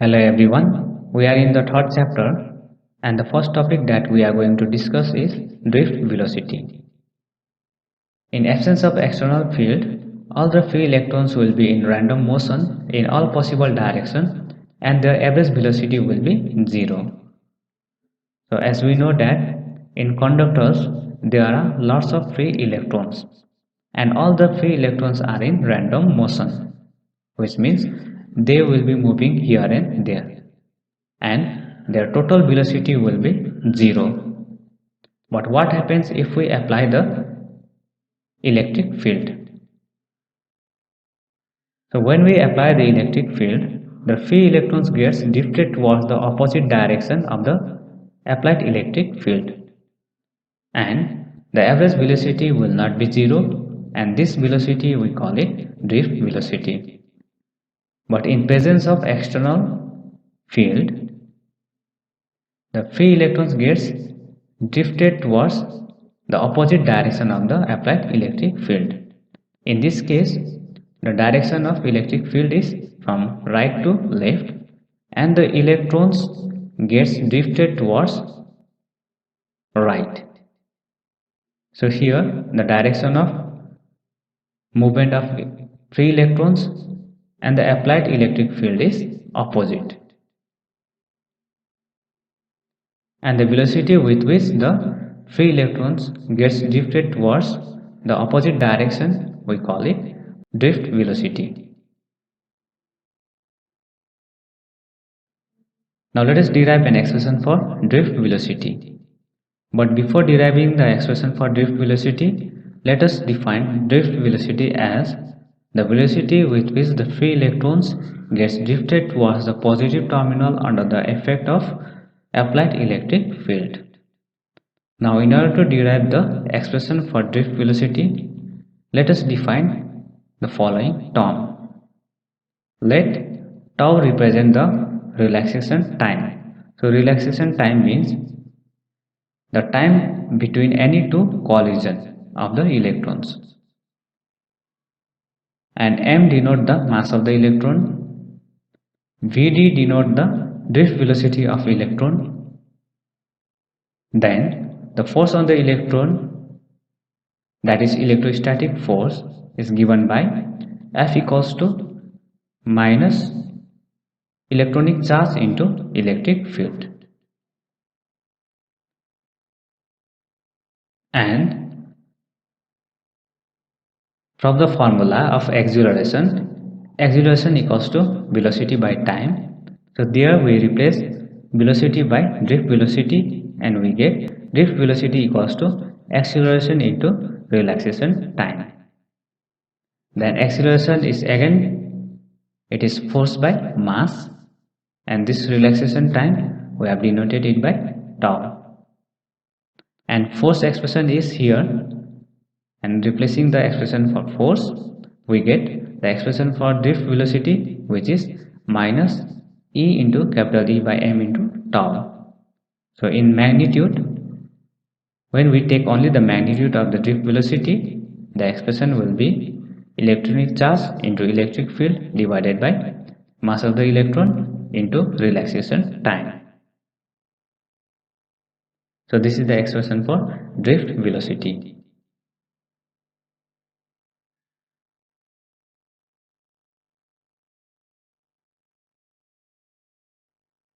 Hello everyone, we are in the third chapter and the first topic that we are going to discuss is drift velocity. In absence of external field, all the free electrons will be in random motion in all possible directions and their average velocity will be 0. So as we know that in conductors there are lots of free electrons and all the free electrons are in random motion, which means they will be moving here and there and their total velocity will be 0. But what happens if we apply the electric field? So when we apply the electric field, the free electrons gets drifted towards the opposite direction of the applied electric field and the average velocity will not be 0 and this velocity we call it drift velocity. But in presence of external field, the free electrons gets drifted towards the opposite direction of the applied electric field. In this case, the direction of electric field is from right to left and the electrons gets drifted towards right. So here the direction of movement of free electrons and the applied electric field is opposite. And the velocity with which the free electrons gets drifted towards the opposite direction we call it drift velocity. Now let us derive an expression for drift velocity. But before deriving the expression for drift velocity, let us define drift velocity as the velocity with which the free electrons gets drifted towards the positive terminal under the effect of applied electric field. Now in order to derive the expression for drift velocity, let us define the following term. Let tau represent the relaxation time. So relaxation time means the time between any two collision of the electrons. And m denote the mass of the electron, Vd denote the drift velocity of electron, then the force on the electron, that is electrostatic force, is given by F equals to minus electronic charge into electric field. And from the formula of acceleration equals to velocity by time. So there we replace velocity by drift velocity and we get drift velocity equals to acceleration into relaxation time. Then acceleration is again, it is force by mass and this relaxation time we have denoted it by tau. And force expression is here and replacing the expression for force we get the expression for drift velocity which is minus E into capital E by m into tau. So in magnitude, when we take only the magnitude of the drift velocity, the expression will be electronic charge into electric field divided by mass of the electron into relaxation time. So this is the expression for drift velocity.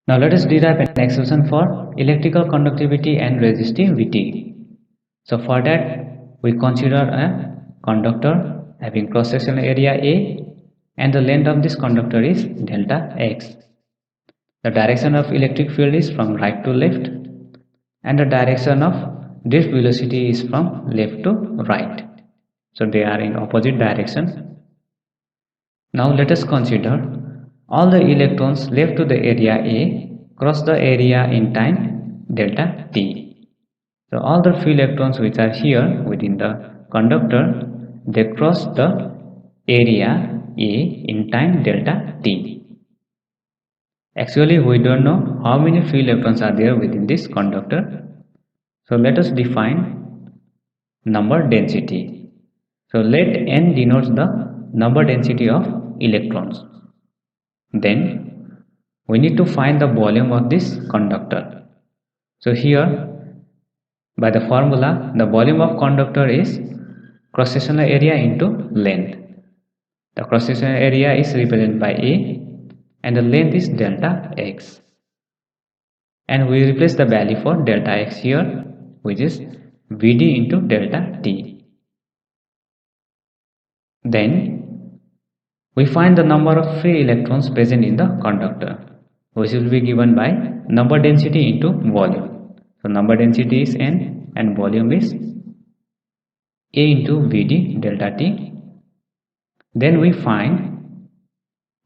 Now let us derive an expression for electrical conductivity and resistivity. So for that we consider a conductor having cross-sectional area A and the length of this conductor is delta x. The direction of electric field is from right to left and the direction of drift velocity is from left to right. So they are in opposite direction. Now let us consider all the electrons left to the area A cross the area in time delta t. So all the free electrons which are here within the conductor, they cross the area A in time delta t. Actually we don't know how many free electrons are there within this conductor. So let us define number density. So let n denotes the number density of electrons. Then we need to find the volume of this conductor. So here, by the formula, the volume of conductor is cross-sectional area into length. The cross-sectional area is represented by A and the length is delta x. And we replace the value for delta x here, which is Vd into delta T. Then we find the number of free electrons present in the conductor, which will be given by number density into volume. So number density is N and volume is A into Vd delta T. Then we find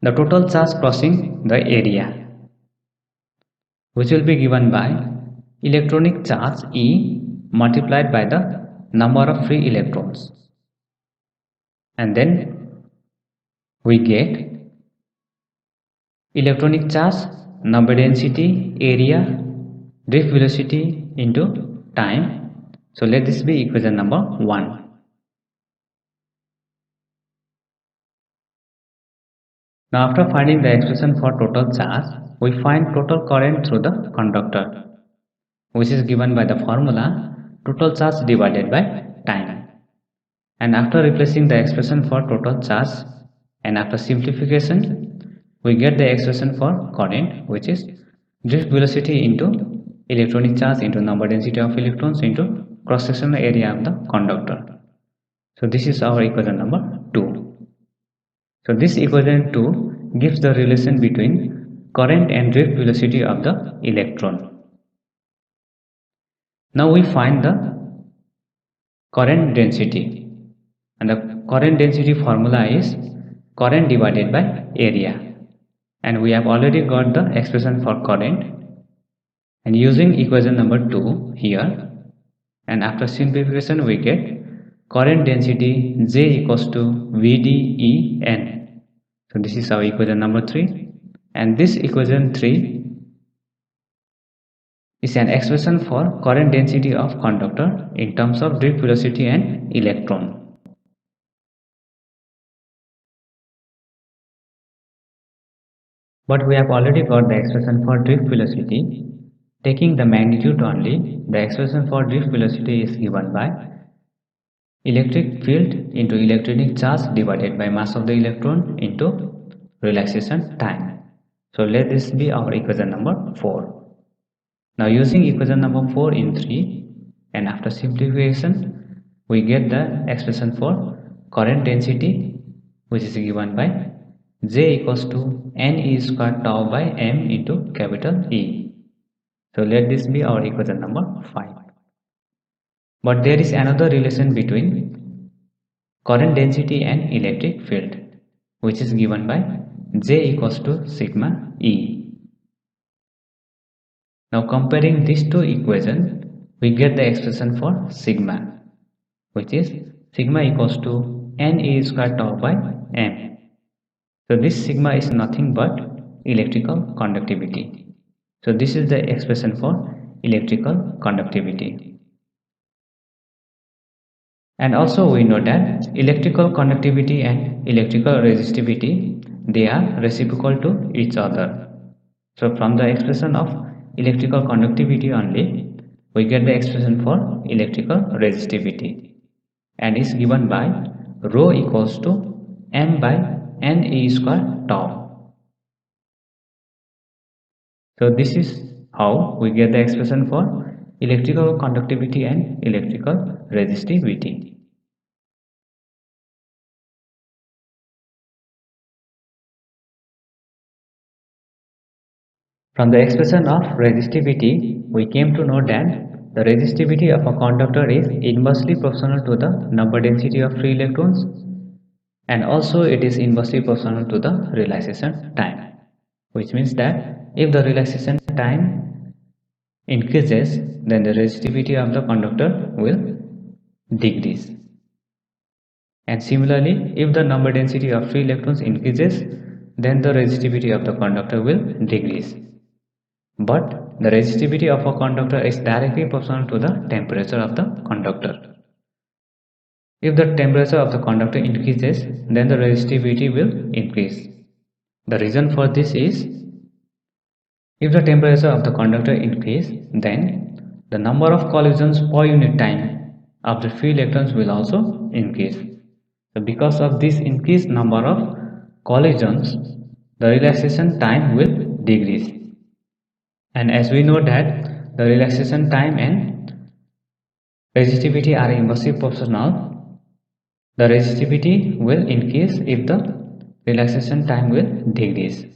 the total charge crossing the area, which will be given by electronic charge E multiplied by the number of free electrons. And then we get electronic charge, number density, area, drift velocity into time. So let this be equation number 1. Now after finding the expression for total charge, we find total current through the conductor, which is given by the formula total charge divided by time. And after replacing the expression for total charge and after simplification, we get the expression for current, which is drift velocity into electronic charge into number density of electrons into cross-sectional area of the conductor. So this is our equation number 2. So this equation 2 gives the relation between current and drift velocity of the electron. Now we find the current density, and the current density formula is current divided by area, and we have already got the expression for current, and using equation number 2 here, and after simplification we get current density J equals to VDEN. So this is our equation number 3, and this equation 3 is an expression for current density of conductor in terms of drift velocity and electron. But we have already got the expression for drift velocity. Taking the magnitude only, the expression for drift velocity is given by electric field into electronic charge divided by mass of the electron into relaxation time. So let this be our equation number 4. Now using equation number 4 in 3 and after simplification, we get the expression for current density, which is given by J equals to Ne squared tau by M into capital E. So let this be our equation number 5. But there is another relation between current density and electric field, which is given by J equals to sigma E. Now comparing these two equations, we get the expression for sigma, which is sigma equals to Ne squared tau by M. So this sigma is nothing but electrical conductivity. So this is the expression for electrical conductivity. And also we know that electrical conductivity and electrical resistivity, they are reciprocal to each other. So from the expression of electrical conductivity only, we get the expression for electrical resistivity, and is given by rho equals to M by Ne squared tau. So this is how we get the expression for electrical conductivity and electrical resistivity. From the expression of resistivity, we came to know that the resistivity of a conductor is inversely proportional to the number density of free electrons, and also it is inversely proportional to the relaxation time, which means that if the relaxation time increases, then the resistivity of the conductor will decrease. And similarly, if the number density of free electrons increases, then the resistivity of the conductor will decrease. But the resistivity of a conductor is directly proportional to the temperature of the conductor. If the temperature of the conductor increases, then the resistivity will increase. The reason for this is If the temperature of the conductor increase, then the number of collisions per unit time of the free electrons will also increase. So because of this increased number of collisions, the relaxation time will decrease. And as we know that the relaxation time and resistivity are inversely proportional, the resistivity will increase if the relaxation time will decrease.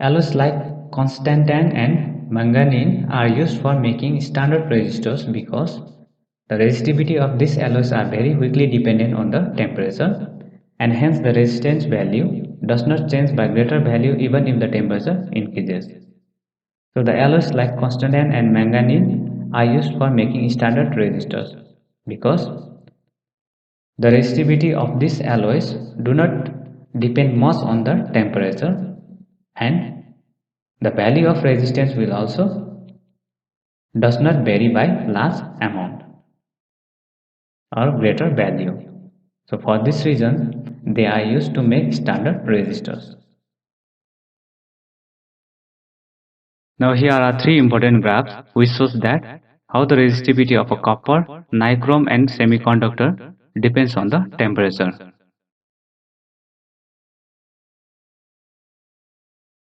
Alloys like constantan and manganese are used for making standard resistors because the resistivity of these alloys are very weakly dependent on the temperature, and hence the resistance value does not change by greater value even if the temperature increases. So the alloys like constantan and manganese are used for making standard resistors because the resistivity of these alloys do not depend much on the temperature, and the value of resistance will also does not vary by large amount or greater value. So for this reason, they are used to make standard resistors. Now here are three important graphs which shows that how the resistivity of a copper, nichrome and semiconductor depends on the temperature.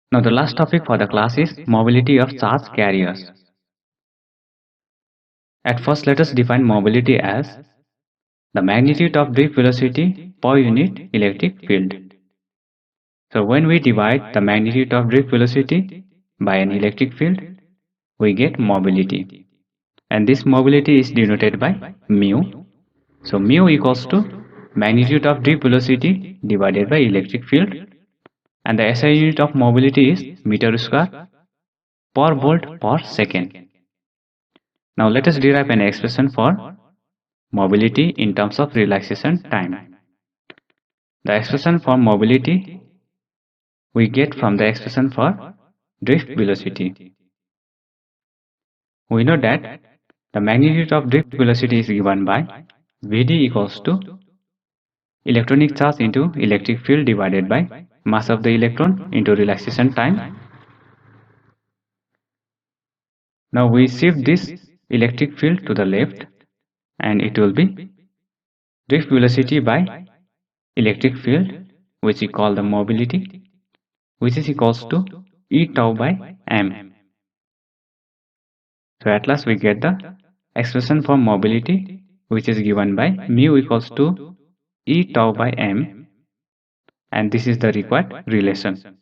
Now the last topic for the class is mobility of charge carriers. At first let us define mobility as the magnitude of drift velocity per unit electric field. So when we divide the magnitude of drift velocity by an electric field, we get mobility. And this mobility is denoted by mu. So mu equals to magnitude of drift velocity divided by electric field, and the SI unit of mobility is meter square per volt per second. Now let us derive an expression for mobility in terms of relaxation time. The expression for mobility we get from the expression for drift velocity. We know that the magnitude of drift velocity is given by Vd equals to electronic charge into electric field divided by mass of the electron into relaxation time. Now we shift this electric field to the left, and it will be drift velocity by electric field, which we call the mobility, which is equals to E tau by m. So at last we get the expression for mobility, which is given by mu equals to E tau by m, and this is the required relation.